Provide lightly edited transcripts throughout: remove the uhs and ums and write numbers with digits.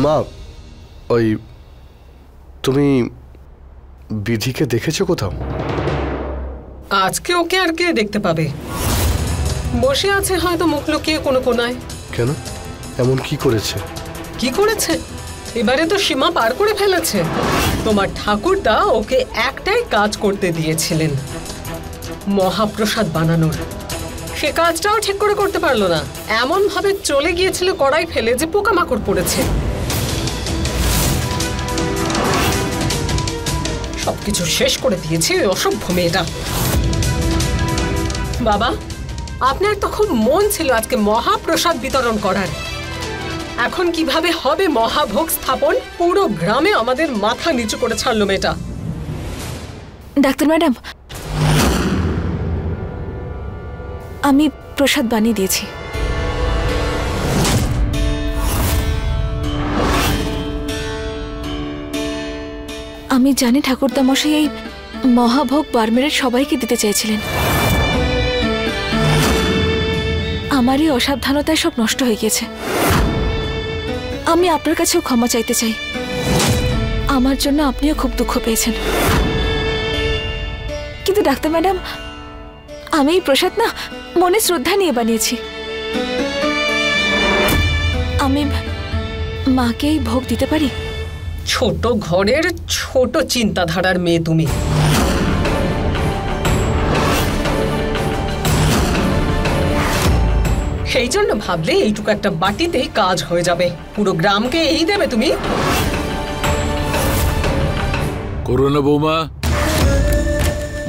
মা, ওই তুমি বিধিকে দেখেছো কোথাও? আজকে ওকে আর কে দেখতে পাবে? বসে আছে হয়তো মুখ লুকিয়ে কোনো কোনায়। কেন, এমন কি করেছে? কি করেছে? এবারে তো সীমা পার করে ফেলেছে। তোমার ঠাকুরদা ওকে একটাই কাজ করতে দিয়েছিলেন, মহাপ্রসাদ বানানোর। সে কাজটাও ঠিক করে করতে পারলো না, এমন ভাবে চলে গিয়েছিল কড়াই ফেলে যে পোকামাকড় পড়েছে। সবকিছু শেষ করে দিয়েছে ওই অসভ্য মেয়েটা। বাবা, আপনার তো খুব মন ছিল আজকে মহাপ্রসাদ বিতরণ করার। এখন কিভাবে হবে মহাভোগ স্থাপন? পুরো গ্রামে আমাদের মাথা নিচু করে ছাড়লো মেয়েটা। ডাক্তার ম্যাডাম, আমি প্রসাদ বানিয়ে দিয়েছি। আমি জানি ঠাকুরদা মশাই এই মহাভোগ বারমেরের সবাইকে দিতে চেয়েছিলেন। আমার এই অসাবধানতায় সব নষ্ট হয়ে গেছে। আমি আপনার কাছেও ক্ষমা চাইতে চাই। আমার জন্য আপনিও খুব দুঃখ পেয়েছেন। কিন্তু ডাক্তার ম্যাডাম, আমি এই প্রসাদ না মনে শ্রদ্ধা নিয়ে বানিয়েছি। আমি মাকে এই ভোগ দিতে পারি? ছোট ঘরের ছোট চিন্তাধারার মেয়ে তুমি। সেই জন্য ভাবলে এইটুকু একটা বাটিতেই কাজ হয়ে যাবে। পুরো গ্রামকে এই দেবে তুমি? করোনা বৌমা,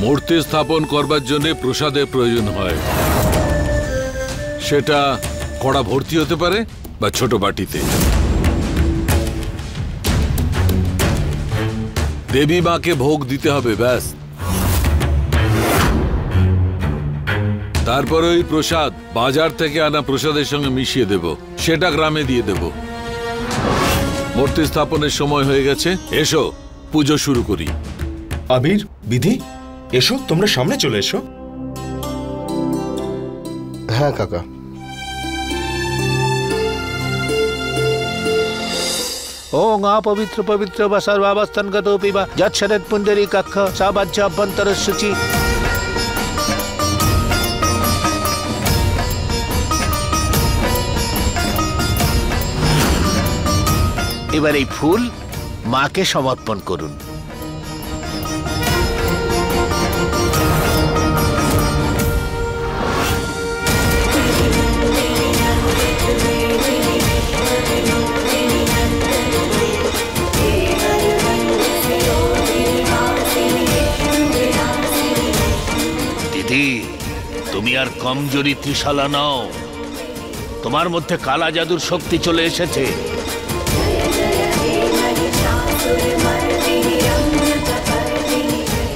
মূর্তি স্থাপন করবার জন্য প্রসাদের প্রয়োজন হয়। সেটা কড়া ভর্তি হতে পারে বা ছোট বাটিতে। দেবী মাকে ভোগ দিতে হবে, ব্যাস। তারপরে ওই প্রসাদ বাজার থেকে আনা প্রসাদের সঙ্গে মিশিয়ে দেব, সেটা গ্রামে দিয়ে দেব। মূর্তি স্থাপনের সময় হয়ে গেছে, এসো পুজো শুরু করি। আবির, বিধি, এসো, তোমরা সামনে চলে এসো। হ্যাঁ কাকা। ओं अपवित्र पवित्र व सर्वावस्थानगतोऽपि वा यच्छरत् पुण्डरीकाक्ष सा वाच्य अभ्यन्तरशुचि। এবার এই ফুল মাকে সমর্পণ করুন। তুমি আর কমজোরি ত্রিশালা নও, তোমার মধ্যে কালা জাদুর শক্তি চলে এসেছে।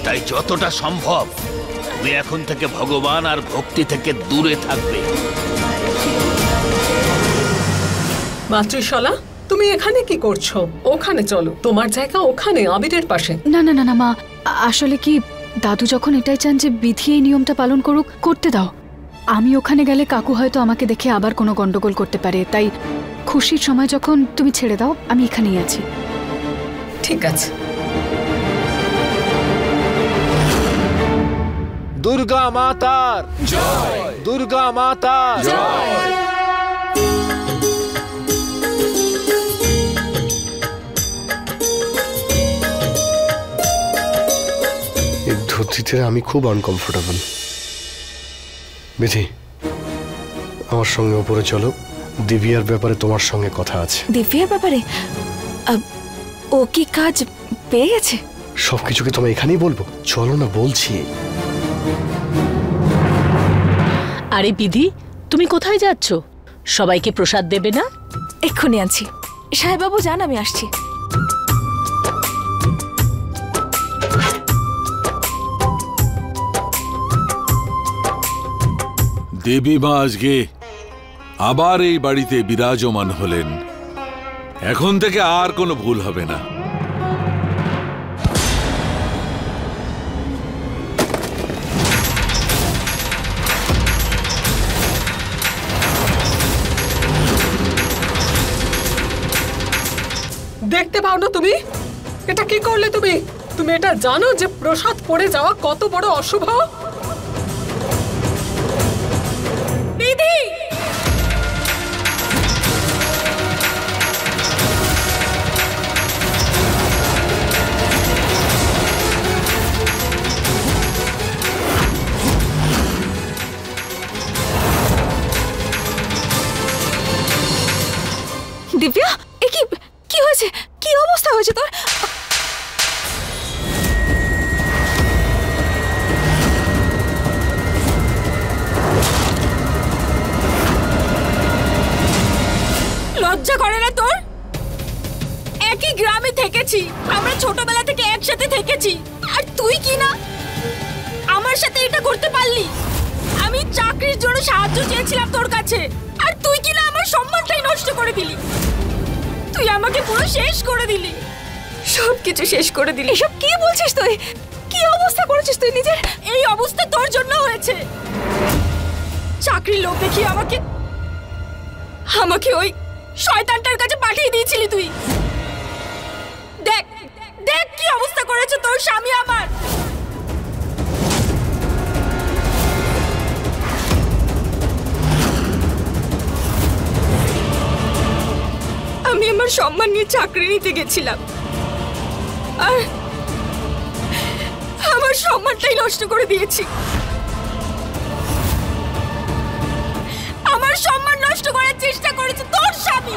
তাই যতটা সম্ভব তুমি এখন থেকে ভগবান আর ভক্তি থেকে দূরে থাকবে। মাতৃশালা, তুমি এখানে কি করছো? ওখানে চলো, তোমার জায়গা ওখানে, আবিরের পাশে। না না না না মা, আসলে কি দাদু যখন এটাই চান যে বিধি এই নিয়মটা পালন করুক, করতে দাও। আমি ওখানে গেলে কাকু হয়তো আমাকে দেখে আবার কোনো গন্ডগোল করতে পারে, তাই খুশির সময় যখন তুমি ছেড়ে দাও, আমি এখানেই আছি। ঠিক আছে। দুর্গা মাতার জয়, দুর্গা মাতার জয়। এই ধুতিতে আমি খুব আনকমফোর্টেবল। বিধি, আমার সঙ্গে উপরে চলো, দিব্যার ব্যাপারে তোমার সঙ্গে কথা আছে। দিব্যার ব্যাপারে? ও কি কাজ পেয়ে গেছে? সবকিছু কি তোমায় এখানেই বলবো? চলো না বলছি। আরে বিধি, তুমি কোথায় যাচ্ছ? সবাইকে প্রসাদ দেবে না? এক্ষুনি আনছি। সাহেববাবু যান, আমি আসছি। দেবী মা আজকে আবার এই বাড়িতে বিরাজমান হলেন। এখন থেকে আর কোনো ভুল হবে না। দেখতে পাও না তুমি? এটা কি করলে তুমি? তুমি এটা জানো যে প্রসাদ পড়ে যাওয়া কত বড় অশুভ? বিধি, দিব্যা, এ কি হয়েছে? কি অবস্থা হয়েছে তোর? লজ্জা করে না তোর? একই গ্রামে থেকেছি, আমরা ছোটবেলা থেকে একসাথে থেকেছি, আর তুই কি না আমার সাথে এটা করতে পারলি? আমি চাকরির জন্য সাহায্য চেয়েছিলাম তোর কাছে, আর তুই কি না আমার সম্মানটাই নষ্ট করে দিলি। তুই আমাকে পুরো শেষ করে দিলি, সবকিছু শেষ করে দিলি। এসব কি বলছিস তুই? কি অবস্থা করেছিস তুই নিজের? এই অবস্থা তোর জন্য হয়েছে। চাকরির লোক দেখিয়ে আমাকে ওই শয়তানটার কাছে পাঠিয়ে দিয়েছিলি তুই। দেখ দেখ কি অবস্থা করেছে তোর স্বামী আমার। আমি আমার সম্মান নিয়ে চাকরি নিতে গেছিলাম, আর আমার সম্মানটাই নষ্ট করে দিয়েছি। আমার সম্মান নষ্ট করার চেষ্টা করেছে তোর স্বামী।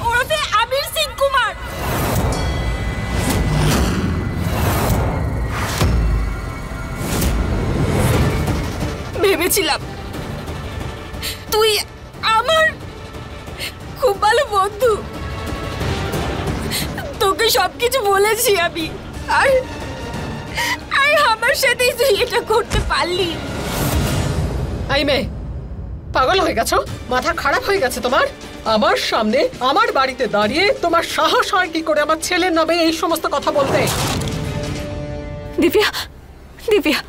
ওরফে আবির সিং কুমার। ভেবেছিলাম তুই আমার খুব ভালো বন্ধু, তোকে সবকিছু বলেছি আমি, আর আমার সাথেই তুই এটা করতে পারলি। এই মেয়ে, পাগল হয়ে গেছো? মাথা খারাপ হয়ে গেছে তোমার? আমার সামনে আমার বাড়িতে দাঁড়িয়ে তোমার সাহস হয় কি করে আমার ছেলের নামে এই সমস্ত কথা বলতে? দিব্যা, দিব্যা,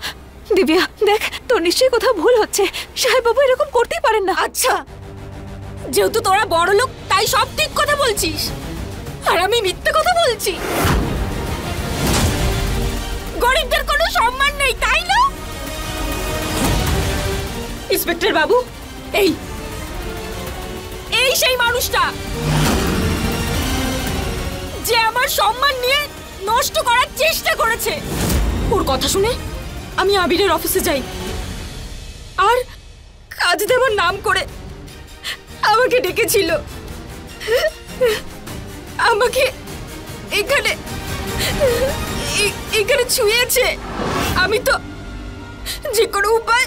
দিব্যা, দেখ তোর নিশ্চয়ই কোথাও ভুল হচ্ছে। সাহেব বাবু এরকম করতেই পারেন না। আচ্ছা, যেহেতু তোরা বড় লোক তাই সব ঠিক কথা বলছিস, আর আমি মিথ্যে কথা বলছি? গরিবদের কোনো সম্মান নেই, তাই না? ইন্সপেক্টর বাবু, এই সেই মানুষটা যে আমার সম্মান নিয়ে নষ্ট করার চেষ্টা করেছে। ওর কথা শুনে আমি আবিরের অফিসে যাই, আর কাজ দেওয়ার নাম করে আমাকে ডেকেছিল, আমাকে এখানে ছুঁয়েছে। আমি তো যে কোনো উপায়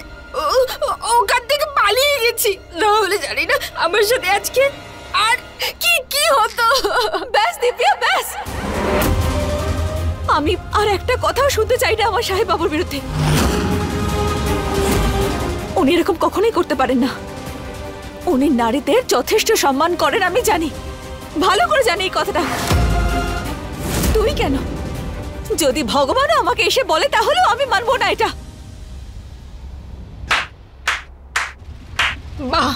ওখান থেকে পালিয়ে গেছি, না হলে জানি না আমার সাথে আজকে আর কি হতো। ব্যাস দিব্যা, ব্যাস। আমি আর একটা কথাও শুনতে চাই না আমার সাহেব বাবুর বিরুদ্ধে। উনি এরকম কখনোই করতে পারেন না। উনি নারীদের যথেষ্ট সম্মান করেন, আমি জানি, ভালো করে জানি এই কথাটা। তুই কেন? যদি ভগবানও আমাকে এসে বলে তাহলেও আমি মানবো না এটা। বাহ,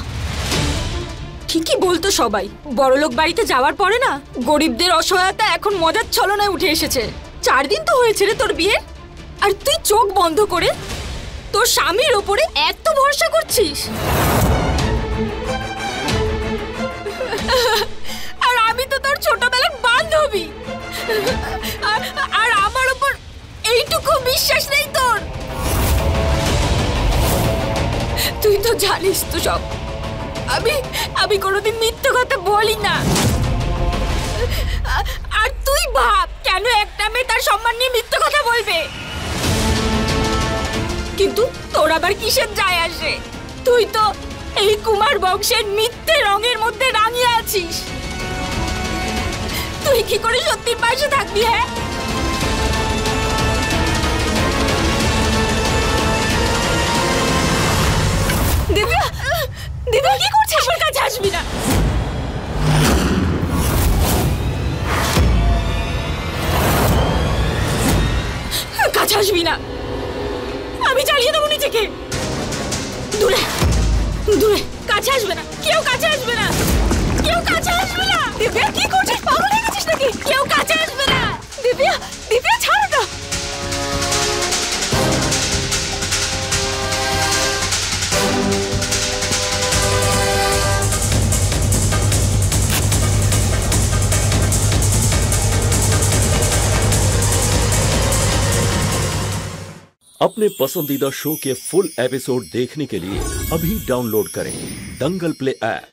ঠিকই বলতো সবাই। বড়লোক বাড়িতে যাওয়ার পরে না গরিবদের অসহায়তা এখন মজার ছলনায় উঠে এসেছে। 4 দিন তো হয়েছে রে তোর বিয়ে, আর তুই চোখ বন্ধ করে তোর স্বামীর ওপরে এত ভরসা করছিস। আর আমি তো তোর ছোটবেলার বান্ধবী, আর আমার উপর এইটুকু বিশ্বাস নেই তোর? তুই তো জানিস তো সব। আমি কোনোদিন মিথ্যে কথা বলি না। আর তুই ভাব কেন একটা মেয়ে তার সম্মান নিয়ে মিথ্যে কথা বলবে? কিন্তু তোর আবার কিসের যায় আসে? তুই তো এই কুমার বংশের মিথ্যে রঙের মধ্যে রাঙিয়ে আছিস। তুই কি করে সত্যির পাশে থাকবি? হ্যাঁ, দিব্যা, দিব্যা কি করছিস? আমার কাছে আসবি না। কাছে আসবি না, আমি চালিয়ে দেবো নিজেকে। দূরে, কাছে আসবে না, কেউ কাছে আসবে না, কেউ কাছে আসবে না। দিব্যা কি করছিস, পাগল হয়ে গেছিস নাকি? কেউ কাছে আসবে না। দিব্যা, দিব্যা ছাড় না। अपने पसंदीदा शो के फुल एपिसोड देखने के लिए अभी डाउनलोड करें दंगल प्ले ऐप।